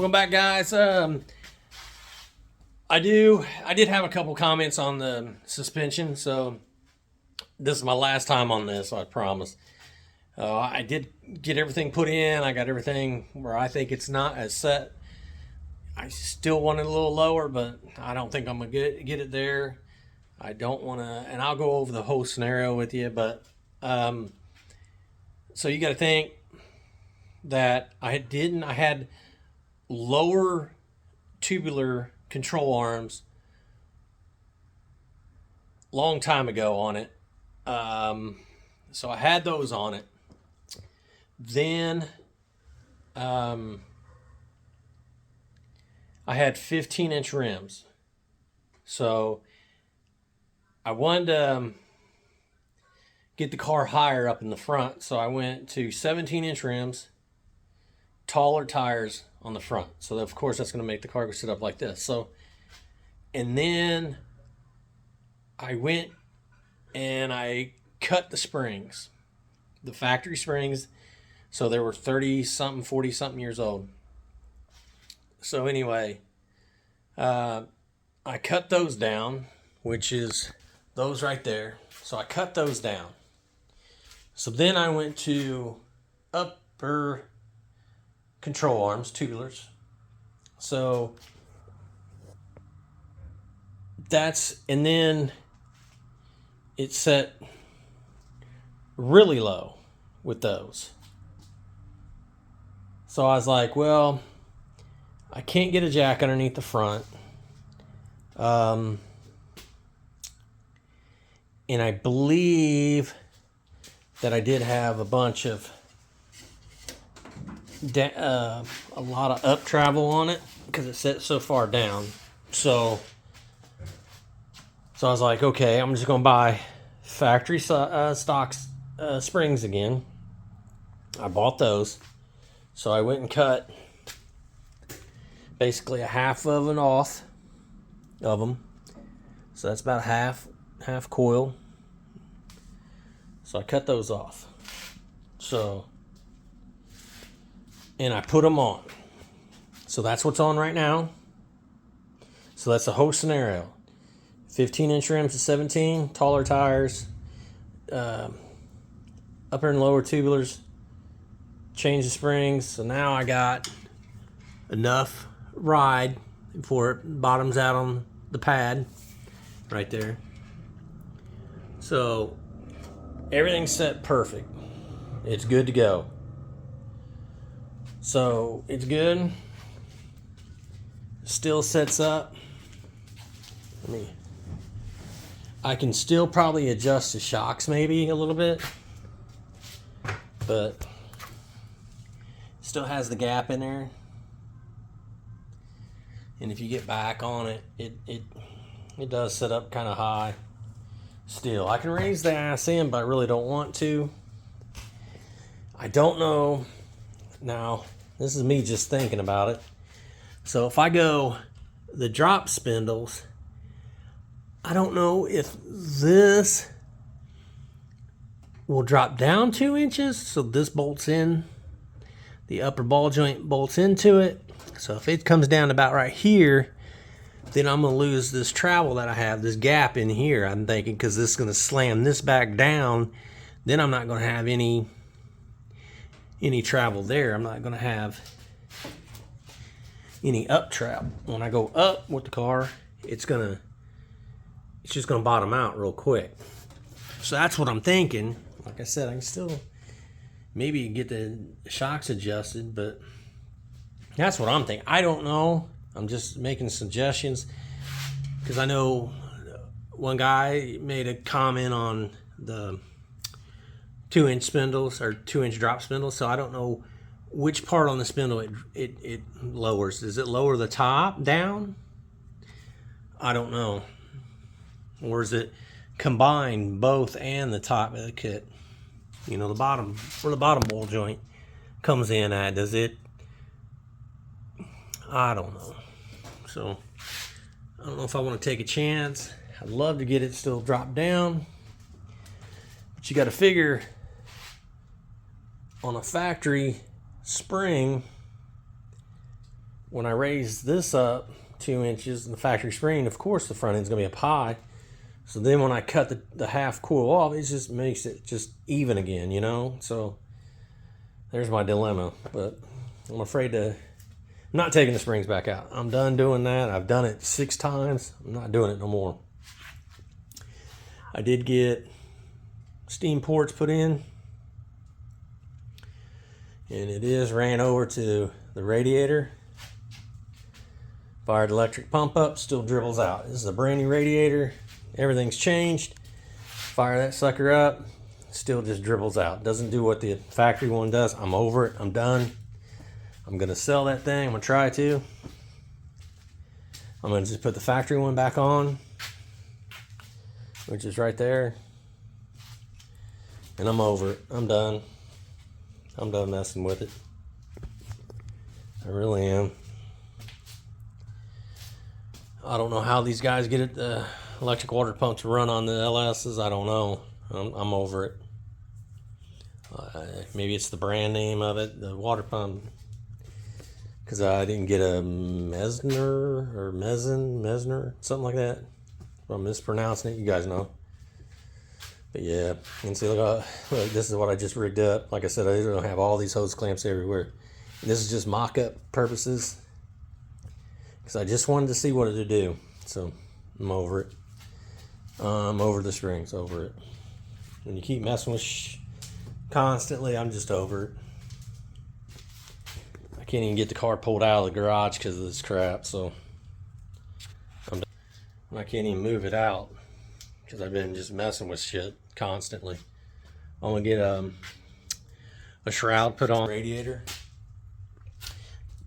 Welcome back, guys. I did have a couple comments on the suspension, so this is my last time on this, I promise. I did get everything put in. I got everything where I think it's not as set. I still want it a little lower, but I don't think I'm gonna get it there. I don't want to, and I'll go over the whole scenario with you. But so you got to think that I had lower tubular control arms long time ago on it. So I had those on it. Then I had 15-inch rims. So I wanted to get the car higher up in the front. So I went to 17-inch rims, taller tires on the front. So of course that's going to make the car sit up like this. So, and then I went and I cut the springs, the factory springs. So they were 30 something, 40 something years old. So anyway, I cut those down, which is those right there. So I cut those down. So then I went to upper control arms, tubulars. So and then it's set really low with those. So I was like, well, I can't get a jack underneath the front. And I believe that I did have a bunch of a lot of up travel on it because it set so far down. So I was like, okay, I'm just gonna buy factory stock springs again. I bought those. So I went and cut basically a half of an off of them. So that's about half coil. So I cut those off. So, and I put them on. So that's what's on right now. So that's the whole scenario. 15-inch rims to 17, taller tires, upper and lower tubulars, change the springs. So now I got enough ride before it bottoms out on the pad right there. So everything's set perfect. It's good to go. So it's good. Still sets up. I can still probably adjust the shocks maybe a little bit, but still has the gap in there. And if you get back on it, it does set up kind of high. Still, I can raise the ass in, but I really don't want to. I don't know. Now, this is me just thinking about it. So if I go the drop spindles, I don't know if this will drop down 2 inches. So this bolts in, the upper ball joint bolts into it. So if it comes down about right here, then I'm going to lose this travel that I have, this gap in here, I'm thinking, because this is going to slam this back down. Then I'm not going to have any travel there. I'm not going to have any up travel. When I go up with the car, it's just going to bottom out real quick. So that's what I'm thinking. Like I said, I can still maybe get the shocks adjusted, but that's what I'm thinking. I don't know. I'm just making suggestions because I know one guy made a comment on the 2-inch spindles or 2-inch drop spindles. So I don't know which part on the spindle it lowers. Does it lower the top down? I don't know. Or is it combine both and the top of the kit? You know, the bottom, where the bottom ball joint comes in at. Does it? I don't know. So I don't know if I want to take a chance. I'd love to get it still dropped down, but you got to figure on a factory spring when I raise this up 2 inches in the factory spring, of course the front end's gonna be up high. So then when I cut the half coil off, it just makes it just even again, you know? So there's my dilemma, but I'm afraid to, I'm not taking the springs back out. I'm done doing that. I've done it 6 times. I'm not doing it no more. I did get steam ports put in, and it is ran over to the radiator. Fired electric pump up, still dribbles out. This is a brand new radiator. Everything's changed. Fire that sucker up, still just dribbles out. Doesn't do what the factory one does. I'm over it. I'm done. I'm gonna sell that thing. I'm gonna try to. I'm gonna just put the factory one back on, which is right there. And I'm over it. I'm done. I'm done messing with it. I really am. I don't know how these guys get it, electric water pump to run on the LSs. I don't know. I'm over it. Maybe it's the brand name of it, the water pump. Because I didn't get a Mesner, something like that. If I'm mispronouncing it, you guys know. But yeah, you can see, look, this is what I just rigged up. Like I said, I don't have all these hose clamps everywhere. And this is just mock-up purposes. Because I just wanted to see what it would do. So I'm over it. I'm over the springs, over it. When you keep messing with constantly, I'm just over it. I can't even get the car pulled out of the garage because of this crap, so I'm done. I can't even move it out because I've been just messing with shit constantly. I'm gonna get a shroud put on the radiator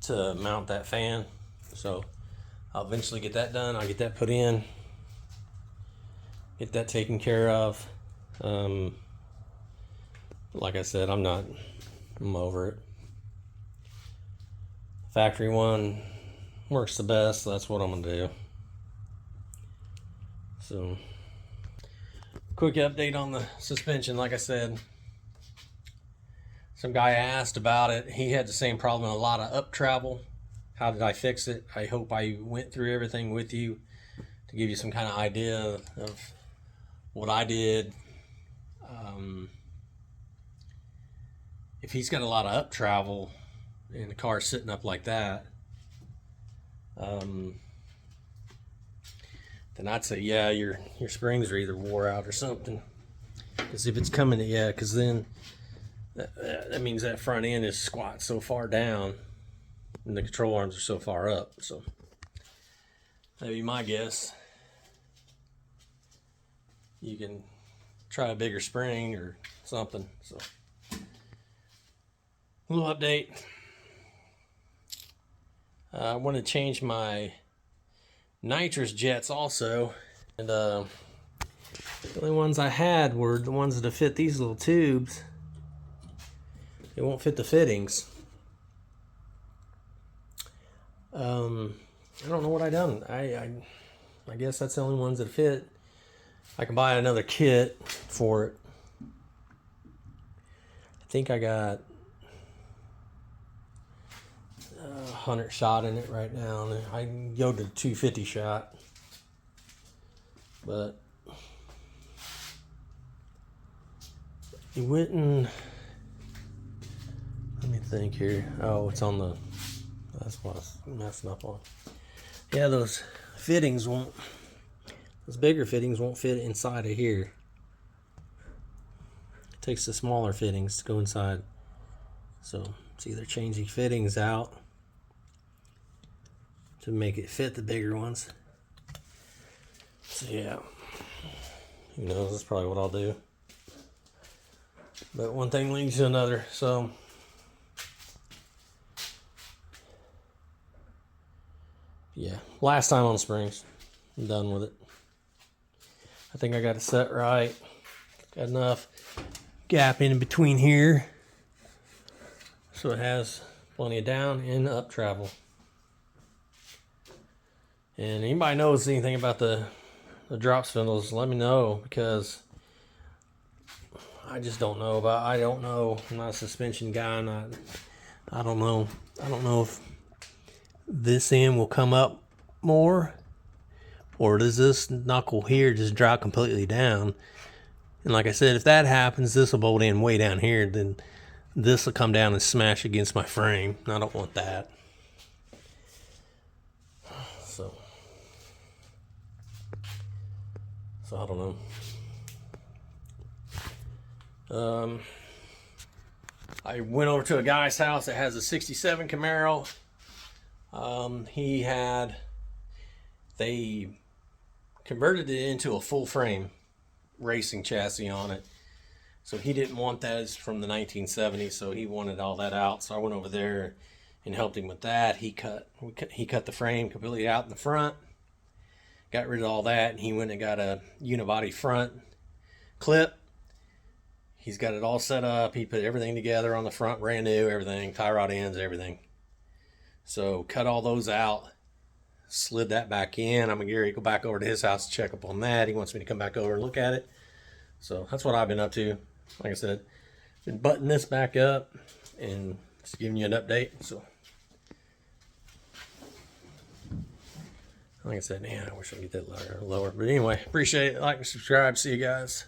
to mount that fan, so I'll eventually get that done. I'll get that put in, get that taken care of. Like I said, I'm over it. Factory one works the best, so that's what I'm gonna do. So, quick update on the suspension. Like I said, some guy asked about it. He had the same problem, a lot of up travel. How did I fix it? I hope I went through everything with you to give you some kind of idea of what I did. If he's got a lot of up travel and the car's sitting up like that, then I'd say, yeah, your springs are either wore out or something. Because if it's coming, yeah, because then that means that front end is squat so far down and the control arms are so far up. So that'd be my guess. You can try a bigger spring or something. So a little update. I want to change my nitrous jets also, and the only ones I had were the ones that fit these little tubes. They won't fit the fittings. I don't know what I done. I guess that's the only ones that fit. I can buy another kit for it. I think I got 100 shot in it right now, and I can go to 250 shot, but it wouldn't. Let me think here. Oh, it's on the, that's what I was messing up on. Yeah, those fittings won't, those bigger fittings won't fit inside of here. It takes the smaller fittings to go inside, so it's either changing fittings out to make it fit the bigger ones. So yeah, who knows, that's probably what I'll do. But one thing leads to another, so yeah, last time on springs. I'm done with it. I think I got it set right. Got enough gap in between here so it has plenty of down and up travel. And anybody knows anything about the drop spindles, let me know, because I just don't know about, I don't know. I'm not a suspension guy. I don't know. I don't know if this end will come up more, or does this knuckle here just drop completely down? And like I said, if that happens, this will bolt in way down here, then this will come down and smash against my frame. I don't want that. So I don't know. I went over to a guy's house that has a 67 Camaro. They converted it into a full frame racing chassis on it. So he didn't want that. It's from the 1970s, so he wanted all that out. So I went over there and helped him with that. He cut the frame completely out in the front, got rid of all that, and he went and got a unibody front clip. He's got it all set up. He put everything together on the front, brand new, everything, tie rod ends, everything. So cut all those out, slid that back in. I'm gonna go back over to his house to check up on that. He wants me to come back over and look at it. So that's what I've been up to. Like I said, been buttoning this back up and just giving you an update. So like I said, man, I wish I could get that lower. But anyway, appreciate it. Like and subscribe. See you guys.